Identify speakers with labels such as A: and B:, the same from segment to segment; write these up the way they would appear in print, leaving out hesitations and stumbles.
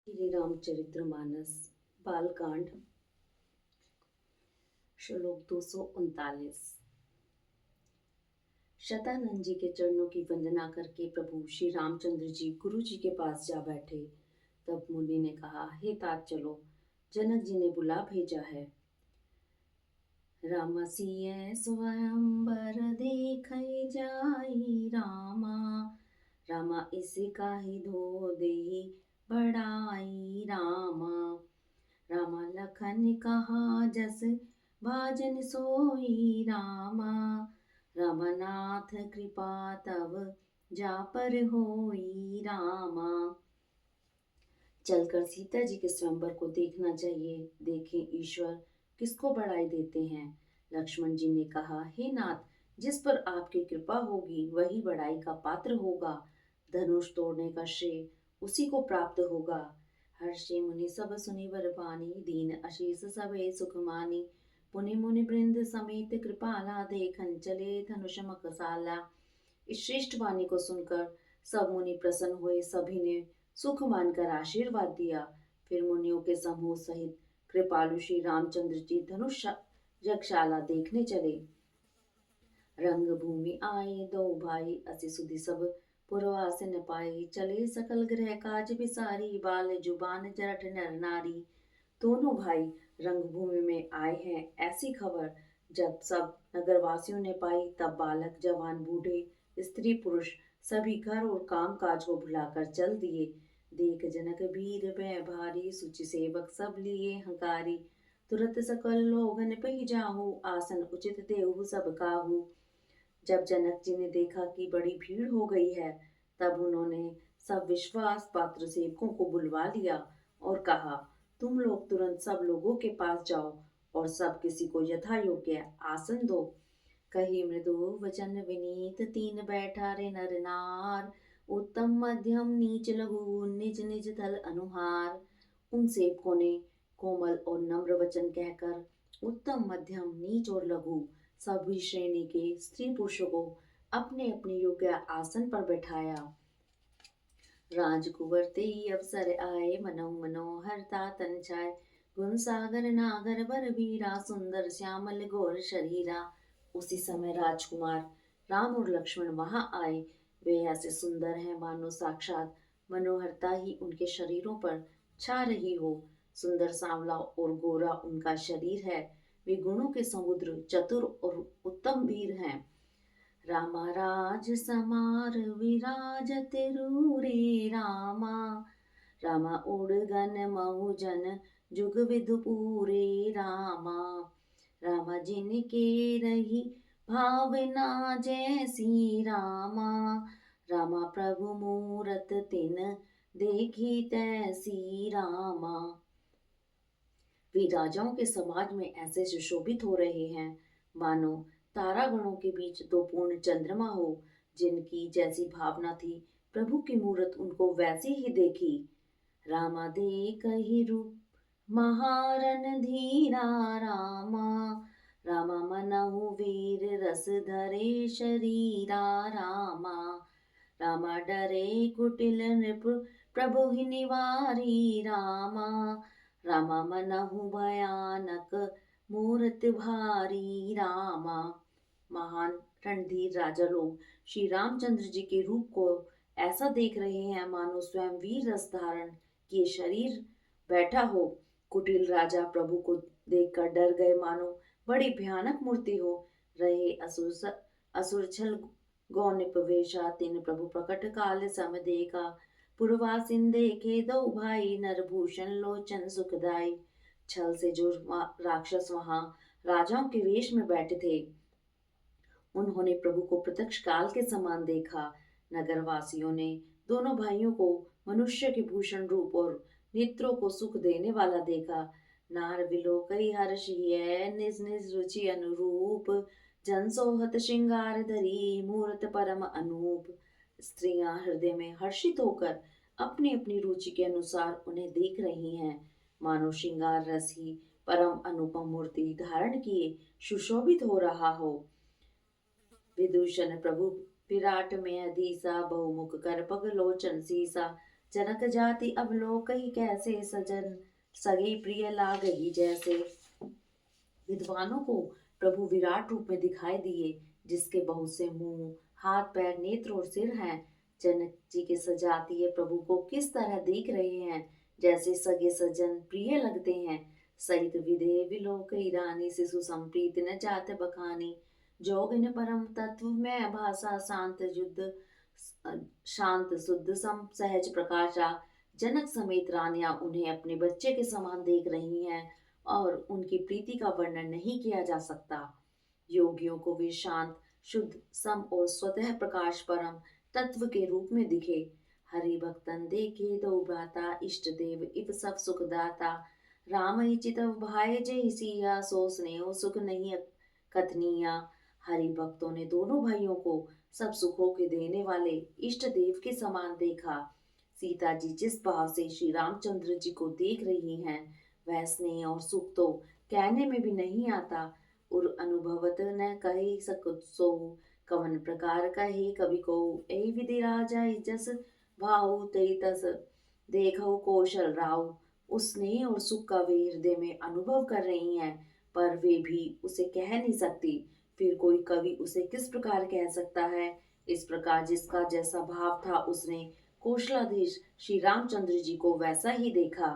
A: श्री रामचरितमानस बालकांड श्लोक 239। शतानंद जी के चरणों की वंदना करके प्रभु श्री रामचंद्र जी गुरु जी के पास जा बैठे। तब मुनि ने कहा, हे तात चलो, जनक जी ने बुला भेजा है। राम सिय स्वयंवर देखै जाई रामा, रामा इसी का ही धो देहि बड़ाई रामा। रामा लखन कहा जस भाजन सोई रामा, रामनाथ कृपा तब जा पर होई रामा। चलकर सीता जी के स्वयंवर को देखना चाहिए। देखें ईश्वर किसको बड़ाई देते हैं। लक्ष्मण जी ने कहा, हे नाथ, जिस पर आपकी कृपा होगी वही बड़ाई का पात्र होगा। धनुष तोड़ने का श्रेय उसी को प्राप्त होगा। हर्षि मुनि सब सुनि वर बानी, दीन अशीष सबे सुख मानी। पुनि मुनि वृंद समेत कृपाला, देखन चले धनुष मखसाला। इस श्रेष्ठ वाणी को सुनकर सब मुनि प्रसन्न हुए। सभी ने सुख मानकर आशीर्वाद दिया। फिर मुनियों के समूह सहित कृपालु श्री रामचंद्र जी धनुष यज्ञशाला देखने चले। रंग भूमि आए दो भाई, अति सुधि सब पुरवास न पाए। चले सकल गृह काज बिसारी, बाल जुबान जरठ नर नारी। दोनों भाई रंगभूमि में आए हैं, ऐसी खबर जब सब नगरवासियों ने पाई, तब बालक जवान बूढ़े स्त्री पुरुष सभी घर और काम काज को भुलाकर चल दिए। देख जनक वीर बै भारी, सुचि सेवक सब लिए हंकारी। तुरत सकल लोगन पहि जाहु, आसन उचित देहु सब काहू। जब जनक जी ने देखा कि बड़ी भीड़ हो गई है, तब उन्होंने सब विश्वास पात्र सेवकों को बुलवा लिया और कहा, तुम लोग तुरंत सब लोगों के पास जाओ और सब किसी को यथा योग्य आसन दो। कही मृदु वचन विनीत, तीन बैठा रे नर नार। उत्तम मध्यम नीच लघु, निज निज दल अनुहार। उन सेवकों ने कोमल और नम्र वचन कहकर उत्तम मध्यम नीच और लघु सभी श्रेणी के स्त्री पुरुषों को अपने अपने योग्य आसन पर बैठाया। राजकुंवर ते अवसर आए, मनहु मनोहर तातन छाए। गुण सागर नागर बर बीरा, सुंदर श्यामल गोर शरीरा। उसी समय राजकुमार राम और लक्ष्मण वहां आए। वे ऐसे सुंदर हैं मानो साक्षात मनोहरता ही उनके शरीरों पर छा रही हो। सुंदर सांवला और गोरा उनका शरीर है। वे गुणों के समुद्र, चतुर और उत्तम वीर हैं। रामा राज समार विराजत रूरे रामा, रामा उड़गन मऊजन जुग विधु पूरे रामा। रामा जिनके रही भावना जैसी रामा, रामा प्रभु मूरत तिन देखी तैसी रामा। वे राजाओं के समाज में ऐसे सुशोभित हो रहे हैं मानो तारा गणों के बीच दो पूर्ण चंद्रमा हो। जिनकी जैसी भावना थी, प्रभु की मूरत उनको वैसी ही देखी। रामा देख ही रूप महारन धीरा रामा, रामा मनहु वीर रस धरे शरीरा रामा। रामा डरे कुटिल नृप प्रभु ही निवारी रामा, रामा मनहु भयानक मूरत भारी रामा। महान रणधीर राजा लोग श्री रामचंद्र जी के रूप को ऐसा देख रहे हैं मानो स्वयं वीर रस धारण किए शरीर बैठा हो। कुटिल राजा प्रभु को देखकर डर गए मानो बड़ी भयानक मूर्ति हो। रहे असुर छल गौनिप वेशा, तीन प्रभु प्रकट काल सम देखा। पुरवासिन देखे दो भाई, नरभूषण लोचन सुखदाई। छल से जो राक्षस वहां राजाओं के वेश में बैठे थे, उन्होंने प्रभु को प्रत्यक्ष काल के समान देखा। नगरवासियों ने दोनों भाइयों को मनुष्य के भूषण रूप और नेत्रों को सुख देने वाला देखा। नार विलोकई हर्ष हिय, निज निज रुचि अनुरूप। जन सोहत श्रृंगार धरी, मूरत परम अनूप। स्त्रियां हृदय में हर्षित होकर अपनी अपनी रुचि के अनुसार उन्हें देख रही हैं, मानो श्रृंगार रस ही परम अनुपम मूर्ति धारण किए सुशोभित हो रहा हो। विदूषण प्रभु विराट में अधीसा, बहुमुख कर पग लोचन सीसा। जनक जाति अवलोकहि कैसे, सजन सगे प्रिय लागहि जैसे। विद्वानों को प्रभु विराट रूप में दिखाई दिए, जिसके बहुत से मुंह, हाथ, पैर, नेत्र और सिर हैं। जनक जी के सजातीय प्रभु को किस तरह देख रहे हैं, जैसे सगे सज्जन प्रिय लगते हैं। सहित विदे विलोक रानी, शिशु संप्रीत न जात बखानी। जोगिन परम तत्व में भाषा, शांत युद्ध शांत शुद्ध सम सहज प्रकाशा। जनक समेत रानियां उन्हें अपने बच्चे के समान देख रही हैं और उनकी प्रीति का वर्णन नहीं किया जा सकता। योगियों को वे शांत, शुद्ध, सम और स्वतः प्रकाश परम तत्व के रूप में दिखे। हरि भक्तन देखे दो भ्राता, इष्ट देव इव सब सुख दाता। राम ही चितव भाई जय सिया, सो स्नेह सुख नहीं कथनिया। हरि भक्तों ने दोनों भाइयों को सब सुखों के देने वाले इष्ट देव के समान देखा। सीता जी जिस भाव से श्री रामचंद्र जी को देख रही हैं, वह स्नेह और सुख तो कहने में भी नहीं आता। और अनुभवत न कही सकत सो, कवन प्रकार कहे कवि को। ऐ विधि राजा जस भाऊ, तई तस देखो कौशल राव। उस स्नेह और सुख का वे हृदय में अनुभव कर रही हैं, पर वे भी उसे कह नहीं सकती। फिर कोई कवि उसे किस प्रकार कह सकता है। इस प्रकार जिसका जैसा भाव था, उसने कौशलाधीश श्री रामचंद्र जी को वैसा ही देखा।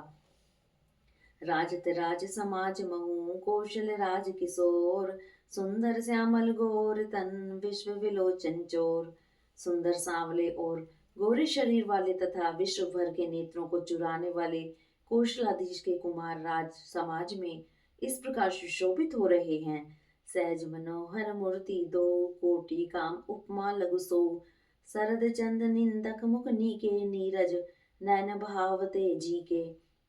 A: राजत राज समाज महू, कौशल राज किशोर। सुंदर श्यामल गोर तन, विश्व विलोचन चोर। सुंदर सांवले और गोरे शरीर वाले तथा विश्व भर के नेत्रों को चुराने वाले कौशलाधीश के कुमार राज समाज में इस प्रकार सुशोभित हो रहे हैं। सहज मनोहर मूर्ति दो, कोटि काम उपमा लघु सो। शरद चंद निंदक मुख नीके, नीरज नैन भावते जी के।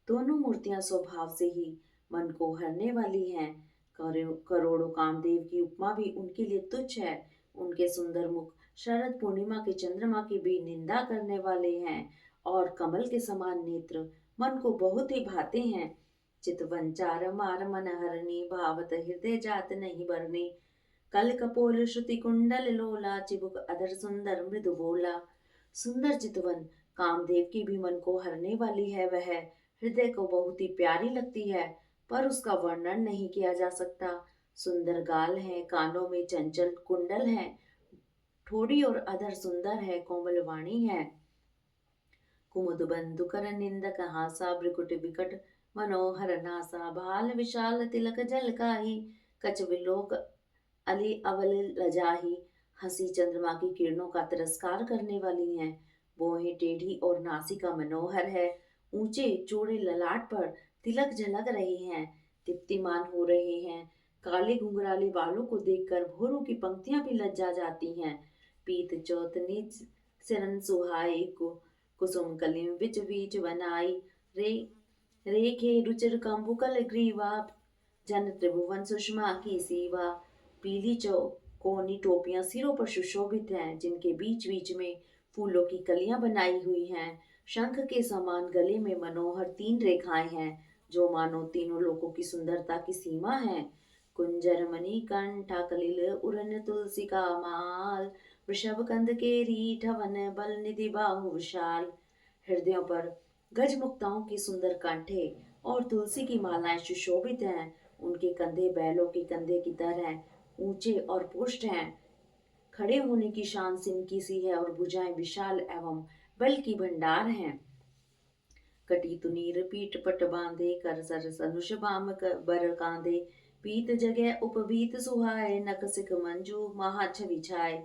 A: दोनों मूर्तियां स्वभाव से ही मन को हरने वाली हैं। करोड़ों कामदेव की उपमा भी उनके लिए तुच्छ है। उनके सुंदर मुख शरद पूर्णिमा के चंद्रमा की भी निंदा करने वाले हैं, और कमल के समान नेत्र मन को बहुत ही भाते हैं। चितवंचार मार मन हरनी, भावत हृदय जात नहीं बरनी। कल कपोल श्रुति कुंडल लोला, चिबुक अधर सुंदर मृदु बोला। सुंदर चितवन कामदेव की भी मन को हरने वाली है। वह हृदय को बहुत ही प्यारी लगती है, पर उसका वर्णन नहीं किया जा सकता। सुंदर गाल है, कानों में चंचल कुंडल है, ठोड़ी और अधर सुंदर है, कोमल वाणी है। कुमुद बंधु कर निंदक हासा, भ्रिकुट विकट मनोहर नासा। भाल विशाल तिलक झलकाहि, कच विलोक अली अवल लजाहि। हंसी चंद्रमा की किरणों का तिरस्कार करने वाली हैं। भौहें टेढ़ी और नासिका मनोहर है। ऊंचे चौड़े ललाट पर तिलक झलक रहे हैं, दीप्तिमान हो रहे हैं। काले घुंघराले बालों को देखकर भौरों की पंक्तियां भी लज्जा जाती हैं। पीत चौथ निज सिरन सुहाई को, कुसुम कलिम विच बीच बनाई। रे रेखे रुचिर कंबुकल ग्रीवा, जन त्रिभुवन सुषमा की सीवा। पीली कोनी टोपियां सिरों पर सुशोभित हैं, जिनके बीच बीच में फूलों की कलियां बनाई हुई हैं। शंख के समान गले में मनोहर 3 रेखाएं हैं, जो मानो तीनों लोकों की सुंदरता की सीमा है। कुंजर मणि कंठा कलिल उरन तुलसी का माल, वृषभ कंद के रीठवन बल निधि बाहु विशाल। हृदयों पर गजमुक्ताओं की सुंदर कंठे और तुलसी की मालाएं सुशोभित हैं। उनके कंधे बैलों के कंधे की तरह ऊंचे और पुष्ट हैं। खड़े होने की शान सिनकी सी है, और भुजाएं विशाल एवं बल की भंडार हैं। कटी तुनीर पीठ पट बांधे, कर सर सनुष बाम बर कांधे। पीत जगह उपवीत सुहाए, नक सिख मंजू महाछवि छाए।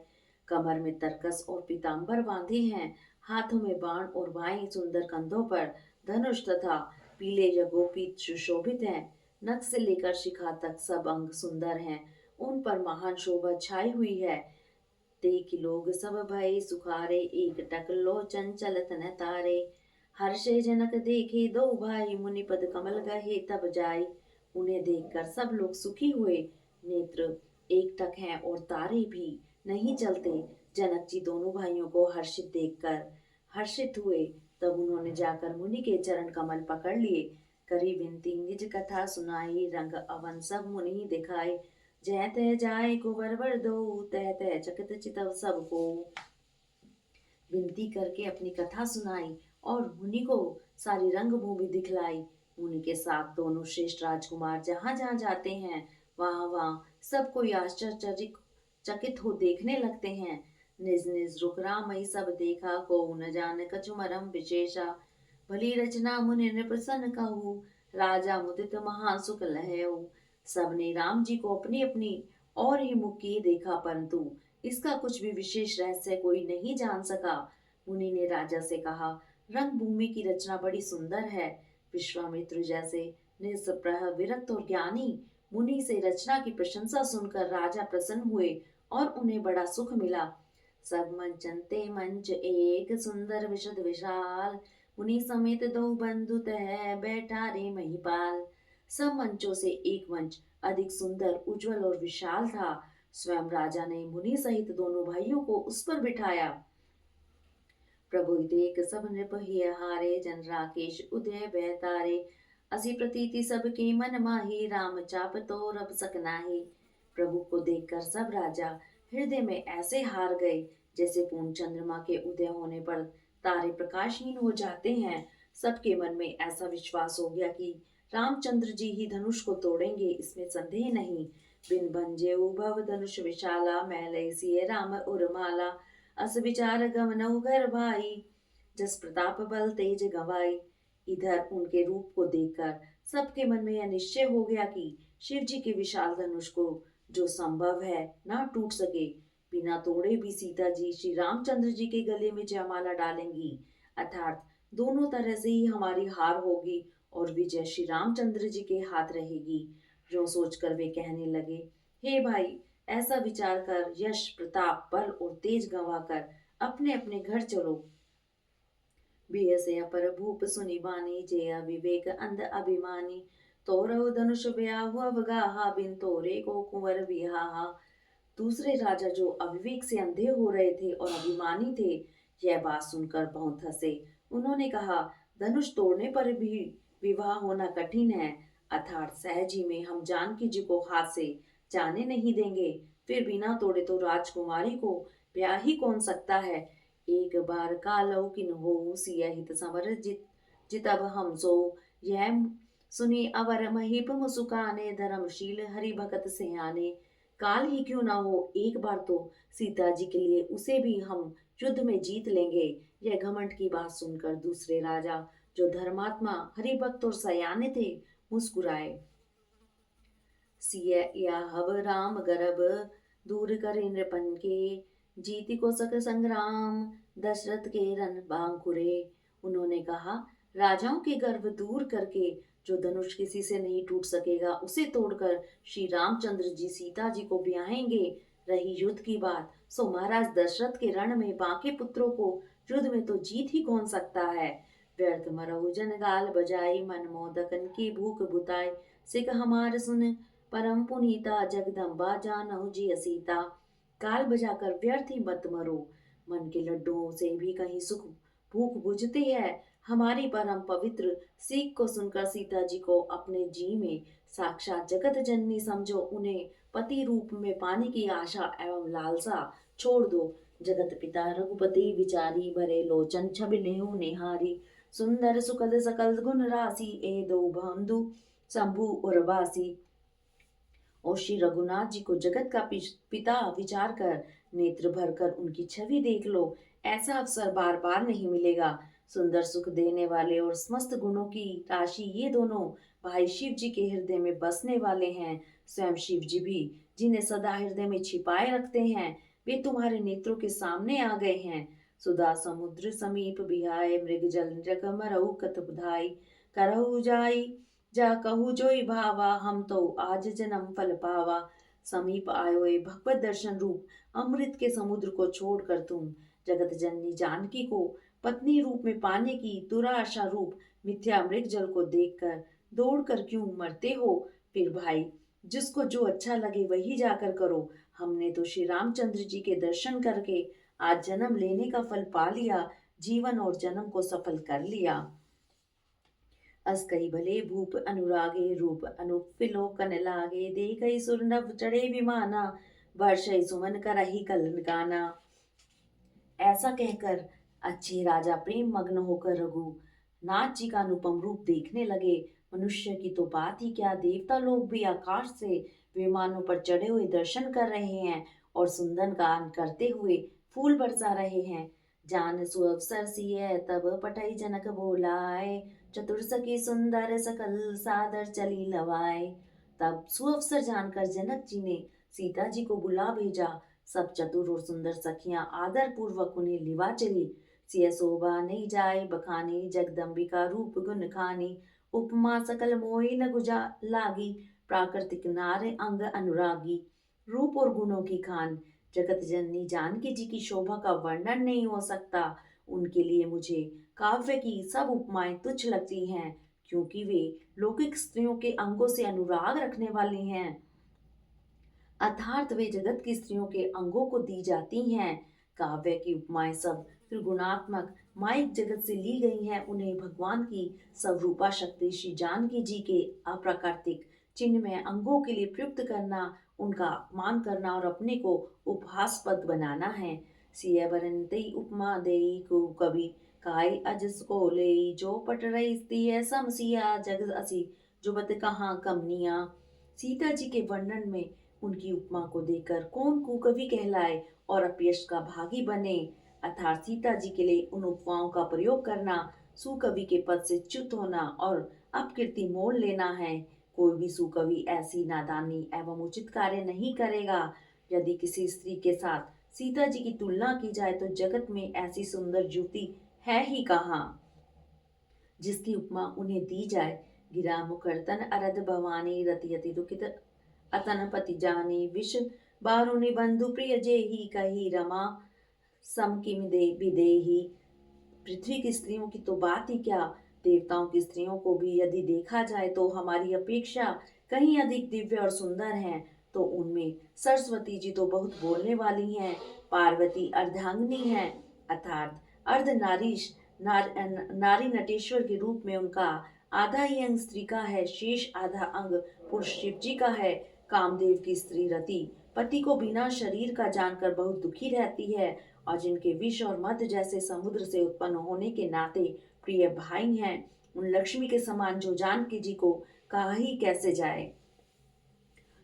A: कमर में तरकस और पीताम्बर बांधे हैं, हाथों में बाण और बाएं सुंदर कंधों पर धनुष तथा पीले यज्ञोपीत सुशोभित हैं। नख से लेकर शिखा तक सब अंग सुंदर हैं, उन पर महान शोभा छाई हुई है। देख लोग सब भय सुखारे, एक टक लोचन चलत न तारे। हर्षे जनक देखे दो भाई, मुनिपद कमल गहे तब जाई। उन्हें देखकर सब लोग सुखी हुए। नेत्र एक टक हैं और तारे भी नहीं चलते। जनक जी दोनों भाइयों को हर्षित देखकर हर्षित हुए। तब उन्होंने जाकर मुनि के चरण कमल पकड़ लिए। करी विनती निज कथा सुनाई, रंग अवन सब मुनि दिखाए। जय तय जाय को वर दो, तह तह चकित चितव सबको। विनती करके अपनी कथा सुनाई और मुनि को सारी रंगभूमि दिखलाई। मुनि के साथ दोनों श्रेष्ठ राजकुमार जहाँ जहाँ जाते हैं वहाँ वहाँ सब कोई आश्चर्यचकित हो देखने लगते हैं। निज निज रुख रामई सब देखा, को न जान कछु मरम विशेषा। भली रचना मुनि ने प्रसन्न कहूँ, राजा मुदित महासुख लहऊ। सबने राम जी को अपनी अपनी और ही मुख किए देखा, परंतु इसका कुछ भी विशेष रहस्य कोई नहीं जान सका। मुनि ने राजा से कहा, रंगभूमि की रचना बड़ी सुंदर है। विश्वामित्र जैसे निस्पृह विरक्त और ज्ञानी मुनि से रचना की प्रशंसा सुनकर राजा प्रसन्न हुए और उन्हें बड़ा सुख मिला। सब मंचनते मंच एक सुंदर विशद विशाल, मुनि समेत दो बंधु तह बैठा रे महिपाल। सब मंचों से एक मंच अधिक सुंदर, उज्जवल और विशाल था। स्वयं राजा ने मुनि सहित दोनों भाइयों को उस पर बिठाया। प्रभु देख सब नृप हिय हारे, जन राकेश उदय बहतारे। असी प्रतीति सबके मन माही, राम चाप तो रब सकनाही। प्रभु को देखकर सब राजा हृदय में ऐसे हार गए जैसे पूर्ण चंद्रमा के उदय होने पर तारे प्रकाशहीन हो जाते हैं। सबके मन में ऐसा विश्वास हो गया कि रामचंद्र जी ही धनुष को तोड़ेंगे, इसमें संदेह नहीं। बिन भंजे भव धनुष विशाला, मैले सिय राम उर्माला। अस विचार गमनऊ घर भाई, जस प्रताप बल तेज गवाई। इधर उनके रूप को देखकर सबके मन में यह निश्चय हो गया कि शिव जी के विशाल धनुष को जो संभव है ना टूट सके, बिना तोड़े भी सीता जी श्री रामचंद्र जी के गले में जयमाला डालेंगी, अर्थात दोनों तरह से ही हमारी हार होगी और विजय श्री रामचंद्र जी के हाथ रहेगी। जो सोचकर वे कहने लगे, हे भाई, ऐसा विचार कर यश प्रताप बल और तेज गंवाकर अपने अपने घर चलो। बियसे अपर भूप सुनि बानी, जय विवेक अंध अभिमानी। तोरव धनुष ब्याहु अवगाहा, बिन तोरे को कुंवर बिहाहा। दूसरे राजा जो अविवेक से अंधे हो रहे थे और अभिमानी थे, यह बात सुनकर बहुत हंसे। उन्होंने कहा, धनुष तोड़ने पर भी विवाह होना कठिन है, अर्थात सहज ही में हम जानकी जी को हाथ से जाने नहीं देंगे। फिर बिना तोड़े तो राजकुमारी को ब्याह ही कौन सकता है। एक बार कालौ किन हो, सिय हित समर जितब हम सो। यह सुनी अवर महीप मुसुकाने, धर्मशील हरि भगत सियाने। काल ही क्यों ना हो, एक बार तो सीता जी के लिए उसे भी हम युद्ध में जीत लेंगे। यह घमंड की बात सुनकर दूसरे राजा जो धर्मात्मा हरिभक्त और सयाने थे मुस्कुराए। सिय या हव राम गर्भ, दूर करे नृपन के। जीति को सक संग्राम, दशरथ के रन बांकुरे। उन्होंने कहा, राजाओं के गर्भ दूर करके जो धनुष किसी से नहीं टूट सकेगा, उसे तोड़कर श्री रामचंद्र जी सीता जी को ब्याहेंगे। रही युद्ध की बात, सो महाराज दशरथ के रण में बांके पुत्रों को युद्ध में तो जीत ही कौन सकता है। व्यर्थ मरहु जन गाल बजाई, मन मोदकन की भूख बुताई। सिख हमार सुन परम पुनीता, जगदम्बा जानहु जिय सीता। काल बजाकर व्यर्थ ही मत मरो, मन के लड्डुओं से भी कहीं सुख भूख बुझती है। हमारी परम पवित्र सीख को सुनकर सीता जी को अपने जी में साक्षात जगत जननी समझो। उन्हें पति रूप में पाने की आशा एवं लालसा छोड़ दो। जगत पिता रघुपति विचारी, भरे लोचन छबिलेहु निहारी। सुंदर सुखद सकल गुण राशि, ए दो बंधु शंभु उर्वासी। और श्री रघुनाथ जी को जगत का पिता विचार कर नेत्र भर कर उनकी छवि देख लो। ऐसा अवसर बार बार नहीं मिलेगा। सुंदर सुख देने वाले और समस्त गुणों की राशि ये दोनों भाई शिव जी के हृदय में बसने वाले हैं। स्वयं शिव जी भी जिन्हें सदा हृदय में छिपाए रखते हैं, वे तुम्हारे नेत्रों के सामने आ गए हैं। सुधा समुद्र समीप बिहाय, मृग जल जगमरऊ कत बुधाई। करहु जाई जा कहू जोई भावा, हम तो आज जन्म फल पावा। समीप आयो ए भगवत दर्शन रूप अमृत के समुद्र को छोड़कर तुम जगत जननी जानकी को पत्नी रूप में पाने की दुराशा रूप मिथ्या मृग जल को देखकर दौड़कर क्यों मरते हो। फिर भाई, जिसको जो अच्छा लगे वही जाकर करो। हमने तो श्री रामचंद्र जी के दर्शन करके आज जन्म लेने का फल पा लिया, जीवन और जन्म को सफल कर लिया। अस कई भले भूप अनुरागे, रूप अनुफिलोकन लागे। देखई सुर नभ चढ़े विमाना, वर्षई सुमन करहि कल गाना। ऐसा कहकर अच्छे राजा प्रेम मग्न होकर रघुनाथ जी का अनुपम रूप देखने लगे। मनुष्य की तो बात ही क्या, देवता लोग भी आकाश से विमानों पर चढ़े हुए दर्शन कर रहे हैं और सुंदर गान करते हुए फूल बरसा रहे हैं। जान सुअवसर सिय तब पठई जनक बोलाए, चतुर सखी सुंदर सकल सादर चली लवाए। तब सुअवसर जानकर जनक जी ने सीता जी को बुला भेजा। सब चतुर और सुंदर सखियां आदर पूर्वक उन्हें लिवा चली। सिय शोभा नहीं जाए बखानी, जगदम्बिका रूप गुण खानी। उपमा सकल मोहि न गुजा लागी, प्राकृतिक नार अंग अनुरागी। रूप और गुणों की खान जगत जननी जानकी जी की शोभा का वर्णन नहीं हो सकता। उनके लिए मुझे काव्य की सब उपमाएं तुच्छ लगती हैं, क्योंकि वे लौकिक स्त्रियों के अंगों से अनुराग रखने वाली हैं। अर्थात वे जगत की स्त्रियों के अंगों को दी जाती हैं। काव्य की उपमाएं सब त्रिगुणात्मक माइक जगत से ली गई हैं। उन्हें भगवान की स्वरूपा शक्ति श्री जानकी जी के अप्राकृतिक चिन्ह में अंगों के लिए प्रयुक्त करना, उनका अपमान करना और अपने को उपहासपद बनाना है। सिय बरनते उपमा देई को कवि काय अजस को ले, जो पट रही स्त्रिय समसिया जग असी, जो बत कहाँ कमनिया। सीता जी के वर्णन में उनकी उपमा को देकर कौन कुकवि कहलाए और अपयश का भागी बने। अर्थात सीता जी के लिए उन उपमाओं का प्रयोग करना सुकवि के पद से च्युत होना और अपकीर्ति मोल लेना है। कोई भी सुकवि ऐसी नादानी एवं उचित कार्य नहीं करेगा। यदि किसी स्त्री के साथ सीता जी की तुलना की जाए तो जगत में ऐसी सुंदर युवती है ही कहाँ जिसकी उपमा उन्हें दी जाए। गिरा मुखर्तन अरद भवानी, रति अति दुखित अतन पति जानी, विष बारुनि बंधु प्रिय जेहि, कही रमा सम किम दे विदेही। पृथ्वी की स्त्रियों की तो बात ही क्या, देवताओं की स्त्रियों को भी यदि देखा जाए तो हमारी अपेक्षा कहीं अधिक दिव्य और सुंदर हैं। तो उनमें सरस्वती जी तो बहुत बोलने वाली हैं। पार्वती अर्धांगिनी हैं, अर्थात अर्ध नारीश नारी नटेश्वर के रूप में उनका आधा ही अंग स्त्री का है, शेष आधा अंग पुरुष शिव जी का है। कामदेव की स्त्री रति पति को बिना शरीर का जानकर बहुत दुखी रहती है और जिनके विष और मद जैसे समुद्र से उत्पन्न होने के नाते प्रिय भाई हैं, उन लक्ष्मी के समान जो जानकी जी को कहा ही कैसे जाए।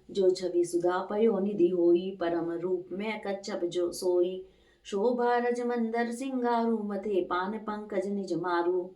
A: जो छवि सुधा पयो निधि होई, परम रूप में कच्छप जो सोई। शोभा रज मंदर सिंगारू, मथे पान पंकज निज मारू।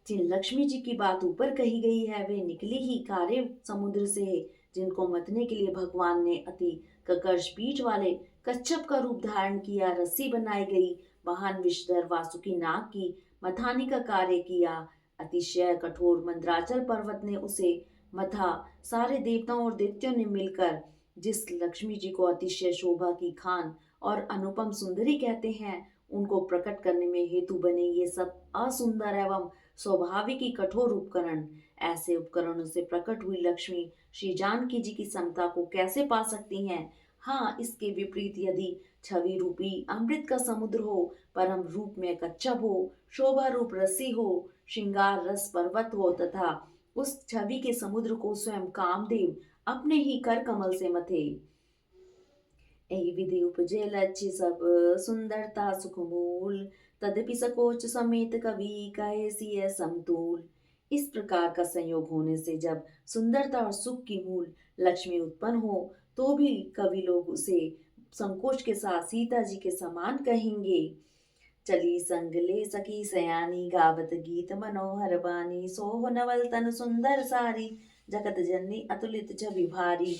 A: जिन लक्ष्मी जी की बात ऊपर कही गई है वे निकली ही कार्य समुद्र से, जिनको मतने के लिए भगवान ने अति ककर्ष पीठ वाले कच्छप का रूप धारण किया। रस्सी बनाई गई, महान विषधर वासुकी नाग की मथानी का कार्य किया। अतिशय कठोर मंद्राचल पर्वत ने उसे मथा। सारे देवताओं और दैत्यों ने मिलकर जिस लक्ष्मी जी को अतिशय शोभा की खान और अनुपम सुंदरी कहते हैं, उनको प्रकट करने में हेतु बने ये सब असुंदर एवं स्वाभाविक ही कठोर उपकरण। ऐसे उपकरणों से प्रकट हुई लक्ष्मी श्री जानकी जी की समता को कैसे पा सकती हैं। हाँ, इसके विपरीत यदि छवि रूपी अमृत का समुद्र हो, परम रूप में कच्छप हो, शोभा रूप रस्सी हो, श्रृंगार रस पर्वत हो तथा उस छवि के समुद्र को स्वयं कामदेव अपने ही कर कमल से मथे। एहि विधि उपजे लक्ष्य सब, सुंदरता सुख मूल। तदपि सकोच समेत कवि कहे सिय समतूल। इस प्रकार का संयोग होने से जब सुंदरता और सुख की मूल लक्ष्मी उत्पन्न हो तो भी कवि लोग उसे संकोच के साथ सीता जी के समान कहेंगे। चली संग ले सखी सयानी, गावत गीत मनोहर बानी। सोह नवल तन सुंदर सारी, जगत जननी अतुलित छवि भारी।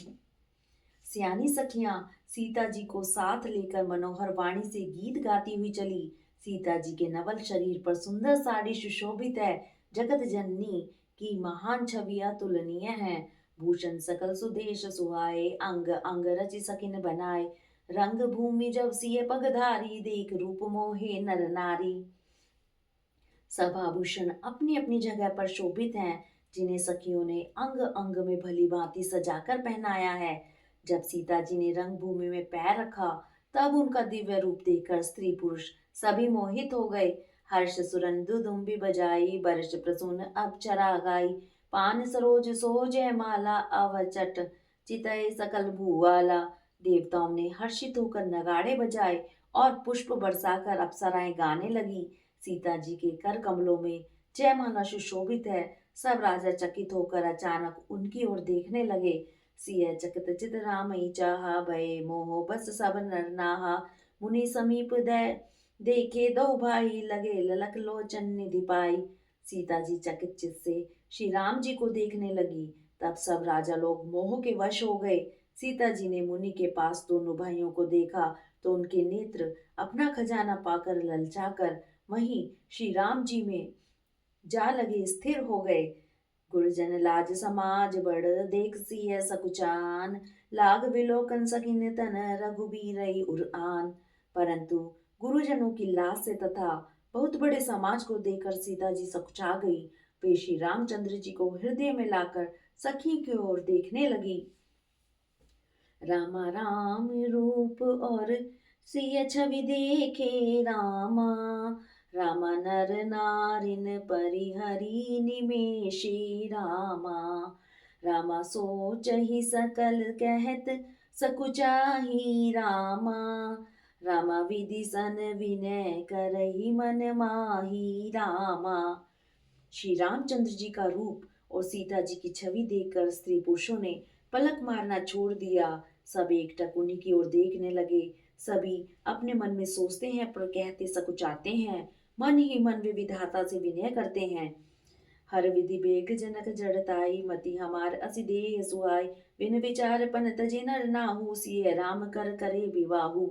A: सियानी सखियां सीता जी को साथ लेकर मनोहर वाणी से गीत गाती हुई चली। सीता जी के नवल शरीर पर सुंदर साड़ी सुशोभित है। जगत जननी की महान छवि अतुलनीय है। भूषण सकल सुदेश सुहाए, अंग अंग रचि सकिन बनाए। रंग भूमि जब सिय पगधारी, देख रूप मोहे नर नारी। सब आभूषण अपनी अपनी जगह पर शोभित हैं, जिन्हें सखियों ने अंग अंग में भली भांति सजाकर पहनाया है। जब सीता जी ने रंगभूमि में पैर रखा तब उनका दिव्य रूप देखकर स्त्री पुरुष सभी मोहित हो गए। हर्ष सुरन दुदुम्बी बजाई, बरस प्रसून अप्सरा गाई। पान सरोज सोजय माला, अवचट चितय सकल भूवाला। देवताओं ने हर्षित होकर नगाड़े बजाए और पुष्प बरसाकर अप्सराएं गाने लगी। सीता जी के कर कमलों में जयमाला सुशोभित है। सब राजा चकित होकर अचानक उनकी ओर देखने लगे। सिय चकित चित रामई चाहा, भये मोह बस सब नर नाहा। मुनि समीप दे देखे दो भाई, लगे ललक लोचन निधि पाई। सीता जी चकित चित से श्री राम जी को देखने लगी। तब सब राजा लोग मोह के वश हो गए। सीता जी ने मुनि के पास दोनों भाइयों को देखा तो उनके नेत्र अपना खजाना पाकर ललचाकर वहीं श्री राम जी में जा लगे स्थिर हो गए। गुरुजन लाज समाज बड़, देख सिय सकुचान। लाग विलोकन सकिन तन, रघुबीरई उर आन। परंतु गुरुजनों की लाज से तथा बहुत बड़े समाज को देखकर सीता जी सकुचा गई। वे श्री रामचंद्र जी को हृदय में लाकर सखी की ओर देखने लगी। रामा राम रूप और सिय छवि देखे रामा। रामा नर नारिन परिहरी निमेषे रामा। रामा सोचहि सकल कहत सकुचाही रामा। रामा विधि सन विनय करहि मन माही रामा। श्री रामचंद्र जी का रूप और सीता जी की छवि देखकर स्त्री पुरुषों ने पलक मारना छोड़ दिया। सब एकटक उन्हीं की ओर देखने लगे। सभी अपने मन में सोचते हैं पर कहते सकुचाते हैं। मन ही मन वे विधाता से विनय करते हैं। हर विधि बेग जनक जड़ताई, मति हमार असी देह सुहाई। बिन विचार पन तजे नर नाहु, सिय राम कर करे विवाहु।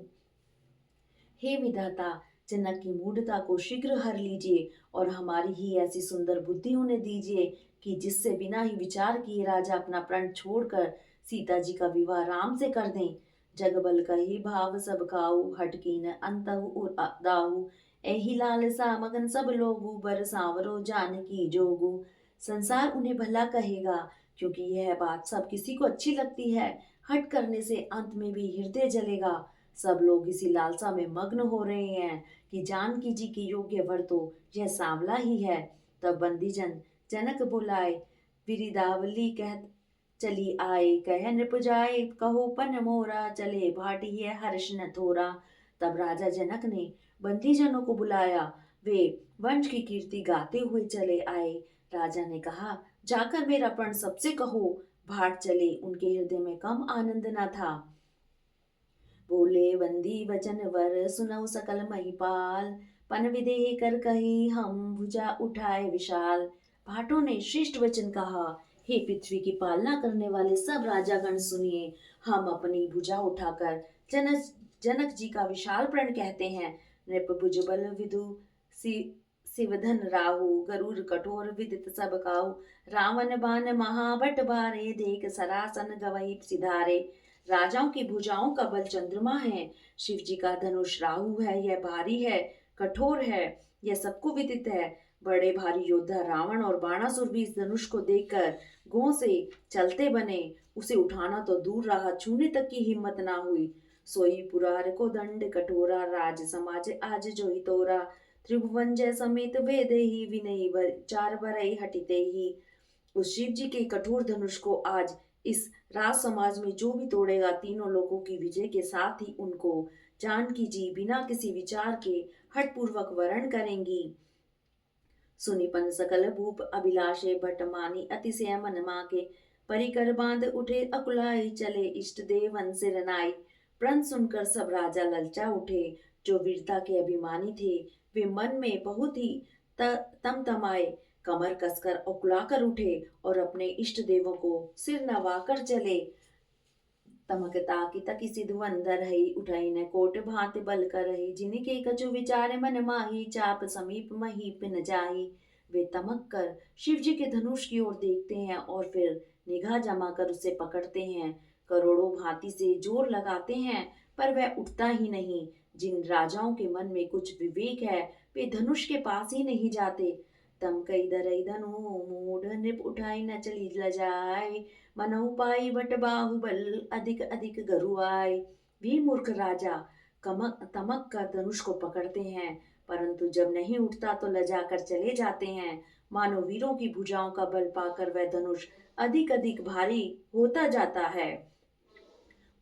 A: हे विधाता, जनक की मूढ़ता को शीघ्र हर लीजिए और हमारी ही ऐसी सुंदर बुद्धि उन्हें दीजिए कि जिससे बिना ही विचार किए राजा अपना प्रण छोड़कर सीता जी का विवाह राम से कर दें। जगबल कही भाव सब खाऊ, हटकीन अंतहु दाहु। एहि लालसा मगन सब लोगु, बर सांवरो जानकी जोगु। संसार उन्हें भला कहेगा क्योंकि यह बात सब किसी को अच्छी लगती है। हट करने से अंत में भी हृदय जलेगा। सब लोग इसी लालसा में मग्न हो रहे हैं कि जानकी जी की योग्य वर तो यह सांवला ही है। तब बंदीजन जनक बुलाए, विरिदावली कहत चली आए। कह नृप जाए कहो पन मोरा, चले भाटिय हर्ष न थोरा। तब राजा जनक ने बंदीजनों को बुलाया। वे वंश की कीर्ति गाते हुए चले आए। राजा ने कहा, जाकर मेरा प्रण सबसे कहो। भाट चले उनके हृदय में कम आनंद न था। बोले बंदी वचन वर, सुनऊ सकल महिपाल। पन विदेह कर कही हम, भुजा उठाए विशाल। भाटों ने श्रेष्ठ वचन कहा, हे पृथ्वी की पालना करने वाले सब राजागण सुनिए। हम अपनी भुजा उठाकर जनक जी का विशाल प्रण कहते हैं। नृप भुजबल विदु शिवधन राहु, गरुड़ कठोर विदित सब काहू। रावण बाण महाभट भारे, देख सरासन गवई सिधारे। राजाओं की भुजाओं का बल चंद्रमा है। शिव जी का धनुष राहु है, यह भारी है, कठोर है, यह सबको विदित है। बड़े भारी योद्धा रावण और बाणासुर भी इस धनुष को देखकर गौ से चलते बने। उसे उठाना तो दूर रहा, छूने तक की हिम्मत ना हुई। सोई पुरार को दंड कठोरा, राज समाज आज जो ही तोरा। त्रिभुवन जय समेत वेदे ही, विनयी चार बरई हटिते ही। उस शिव जी के कठोर धनुष को आज इस राज समाज में जो भी तोड़ेगा, तीनों लोगों की विजय के साथ ही उनको जानकी जी बिना किसी विचार के हठपूर्वक वरण करेंगी। सुनिपन सकल भूप अभिलाषे, भट मानी अतिशय मन माके। परिकर बांध उठे अकुलाई, चले इष्ट देवन सिर नाई। प्रण सुनकर सब राजा ललचा उठे। जो वीरता के अभिमानी थे वे मन में बहुत ही तमतमाए, कमर कसकर उकुलाकर उठे और अपने इष्ट देवों को सिर नवाकर चले। तमकता की तकी सिधु अंदर है, उठाई न कोट भांति बल कर है। जिनके कछु विचार मन माही, चाप समीप मही पिन जाही। वे तमक कर शिव जी के धनुष की ओर देखते हैं और फिर निगाह जमा कर उसे पकड़ते हैं। करोड़ों भांति से जोर लगाते हैं पर वह उठता ही नहीं। जिन राजाओं के मन में कुछ विवेक है वे धनुष के पास ही नहीं जाते। तम कई दरई धनु मूढ़, नृप उठाई न चली लजाए। मनहु पाई बट बाहुबल, अधिक अधिक गरुआय। वे मूर्ख राजा तमक कर धनुष को पकड़ते हैं परंतु जब नहीं उठता तो लजा कर चले जाते हैं। मानो वीरों की भुजाओं का बल पाकर वह धनुष अधिक अधिक भारी होता जाता है।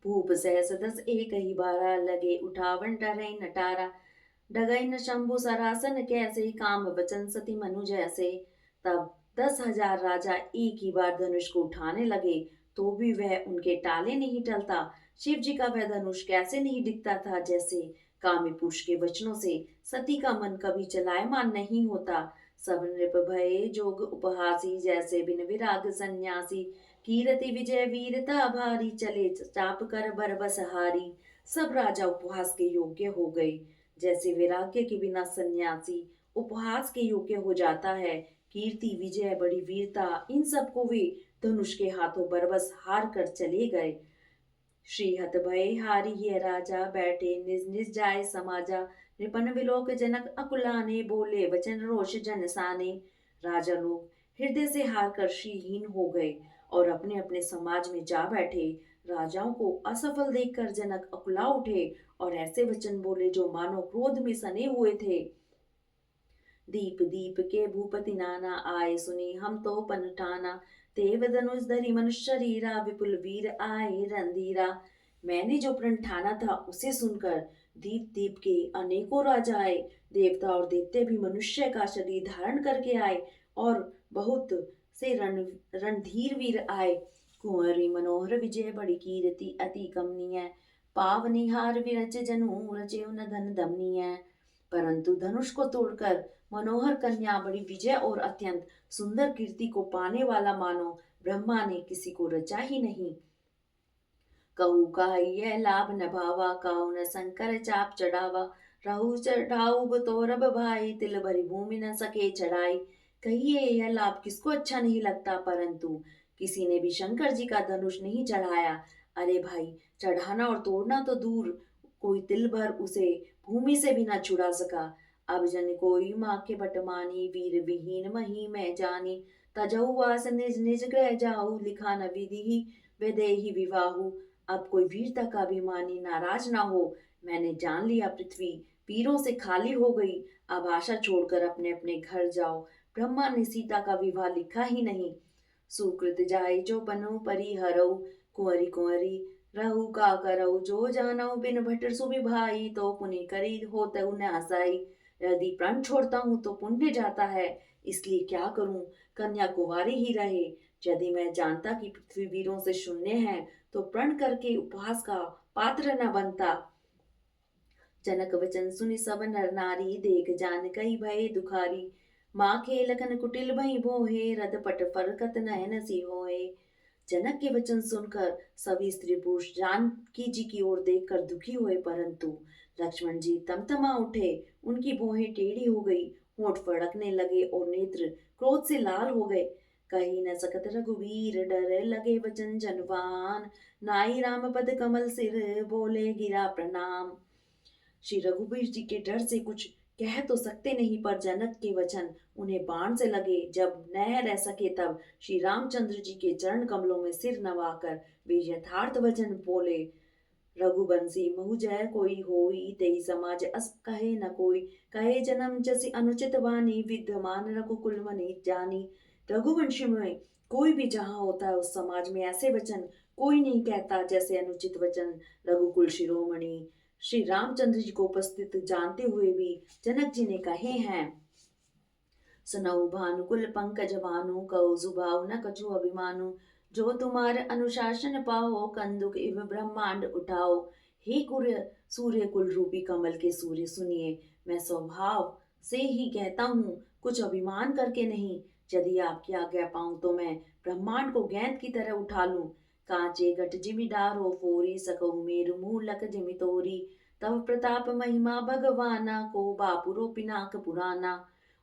A: भूप सहस दस एक ही बारा, लगे उठावन टरई नटारा। डगई न शंभु सरासन कैसे, काम वचन सती मनु जैसे। तब 10,000 राजा एक ही बार धनुष को उठाने लगे, तो भी वह उनके टाले नहीं टलता। शिव जी का वह धनुष कैसे नहीं दिखता था, जैसे कामी पुरुष के वचनों से सती का मन कभी चलायमान नहीं होता। सब नृप भये जोग उपहासी, जैसे बिन विराग सन्यासी। कीरति विजय वीरता भारी, चले चाप कर बरबस हारी। सब राजा उपहास के योग्य हो गए, जैसे वैराग्य के बिना सन्यासी उपहास के योग्य हो जाता है। कीर्ति विजय बड़ी वीरता, इन सब को वे धनुष के हाथों बरबस हार कर चले गए। श्रीहत भय हारी ये राजा, बैठे निज निज जाय समाजा। नृपन विलोक जनक अकुलाने, बोले वचन रोष जन साने। राजा लोग हृदय से हार कर श्रीहीन हो गए और अपने अपने समाज में जा बैठे। राजाओं को असफल देखकर जनक अकुला उठे और ऐसे वचन बोले जो मानो क्रोध में सने हुए थे। दीप दीप के भूपति नाना, आए सुनी हम तो पन ठाना। देव धनुष धरी मनुष्य शरीरा, विपुल वीर आए रणधीरा। मैंने जो प्रण ठाना था उसे सुनकर दीप दीप के अनेकों राजा आए। देवता और दैत्य भी मनुष्य का शरीर धारण करके आए और बहुत से रणधीर वीर आए। कुंवरी मनोहर विजय बड़ी कीर्ति, अति कमनीय। पावनिहार विरच जनु, रचे उन धन दमनीय। परंतु धनुष को तोड़कर मनोहर कन्या बड़ी विजय और अत्यंत सुंदर कीर्ति को पाने वाला मानो ब्रह्मा ने किसी को रचा ही नहीं। कहू का यह लाभ न भावा, काऊ न शंकर चाप चढ़ावा। रहु चढ़ाऊ तोरब भाई, तिल भरी भूमि न सके चढ़ाई। कहिए यह लाभ किसको अच्छा नहीं लगता, परंतु किसी ने भी शंकर जी का धनुष नहीं चढ़ाया। अरे भाई, चढ़ाना और तोड़ना तो दूर, कोई तिल भर उसे भूमि से भी न छुड़ा सका। अब जन कोई माँ के बटमानी, वीर विहीन मही मैं जानी। तजहु वास निज निज ग्रह जाऊ, लिखा न विधि विदेही विवाहु। अब कोई वीरता का अभिमानी नाराज ना हो। मैंने जान लिया पृथ्वी वीरों से खाली हो गई। अब आशा छोड़कर अपने अपने घर जाओ। ब्रह्मा ने सीता का विवाह लिखा ही नहीं। सुकृत जाय जो बनो परिहरऊ, कुंवरी कुंवरी रहु का करऊ। जो जानऊ बिन भट सुबि भाई, तो पुनि करी होतउ न आसाई। यदि प्रण छोड़ता हूँ तो पुण्य जाता है, इसलिए क्या करूं, कन्या कुंवारी ही रहे। यदि मैं जानता कि पृथ्वी वीरों से शून्य है, तो प्रण करके उपहास का पात्र न बनता। जनक वचन सुनि सब नर नारी, देख जान कई भय दुखारी। माँ के लखन कुटिल भई बोहे, रद पट फरकत नयन सी होए। जनक के वचन सुनकर सभी स्त्री पुरुष जानकी जी की ओर देखकर दुखी हुए, परंतु लक्ष्मण जी तमतमा उठे। उनकी भौहें टेढ़ी हो गई, होंठ फड़कने लगे और नेत्र क्रोध से लाल हो गए। कही न सकत रघुवीर, डर लगे वचन जनवान। नाई राम पद कमल सिर, बोले गिरा प्रणाम। श्री रघुवीर जी के डर से कुछ कह तो सकते नहीं, पर जनक के वचन उन्हें बाण से लगे। जब न रह सके तब श्री रामचंद्र जी के चरण कमलों में सिर नवाकर वे यथार्थ वचन बोले। रघुबंशी महु जय कोई होई, तेई समाज अस कहे न कोई। कहे जन्म जसि अनुचित वाणी, विद्यमान रघुकुल मनि जानी। रघुवंशी में कोई भी जहाँ होता है उस समाज में ऐसे वचन कोई नहीं कहता जैसे अनुचित वचन रघुकुल शिरोमणि श्री रामचंद्र जी को उपस्थित जानते हुए भी जनक जी ने कहे हैं। सुनऊ भानुकुल पंकज भानु, कहो जुभाव न कछु अभिमानु। जो तुम्हारे अनुशासन पाओ, कंदुक इव ब्रह्मांड उठाओ। हे सूर्य कुल रूपी कमल के सूर्य सुनिए, मैं स्वभाव से ही कहता हूँ, कुछ अभिमान करके नहीं। यदि आपकी आज्ञा पाऊं तो मैं ब्रह्मांड को गेंद की तरह उठा लूं। कांचे घट जिमि डारो फोरी, सकहु मेरु मूलक जिमि तोरी। तव प्रताप महिमा भगवाना, को बापुरो पिनाक पुराना।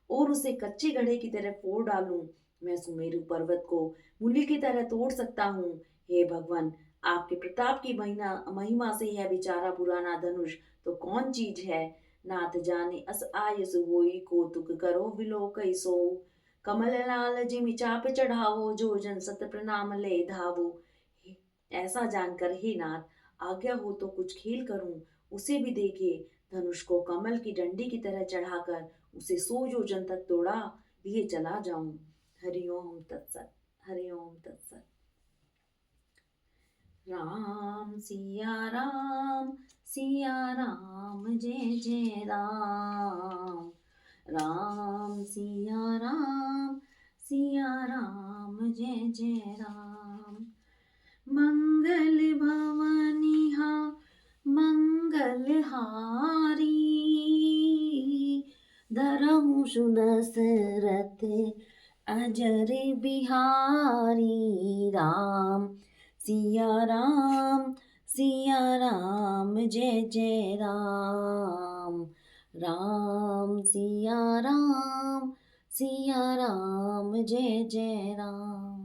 A: और उसे कच्चे घड़े की तरह फोड़ डालूं। मैं सुमेरु पर्वत को मूली की तरह तोड़ सकता हूँ। हे भगवान, आपके प्रताप की महिमा से यह बेचारा पुराना धनुष तो कौन चीज है। नाथ जाने अस आयस होई, कौतुक करो विलोकई सो। कमल लाल जिमि चाप चढ़ावो, जो जन सत प्रणाम ले धावो। ऐसा जानकर हे नाथ, आज्ञा हो तो कुछ खेल करूं। उसे भी देखे, धनुष को कमल की डंडी की तरह चढ़ाकर उसे 100 योजन तक दौड़ा लिए चला जाऊं। हरिओम तत्सत, हरिओम तत्सत। राम सिया राम जय जय राम। राम सिया राम जय जय राम। मंगल भवनिहा मंगलहारी, धरहु सुदशरथ अजर बिहारी। सिया राम जय जय राम। राम सिया राम जय जय राम।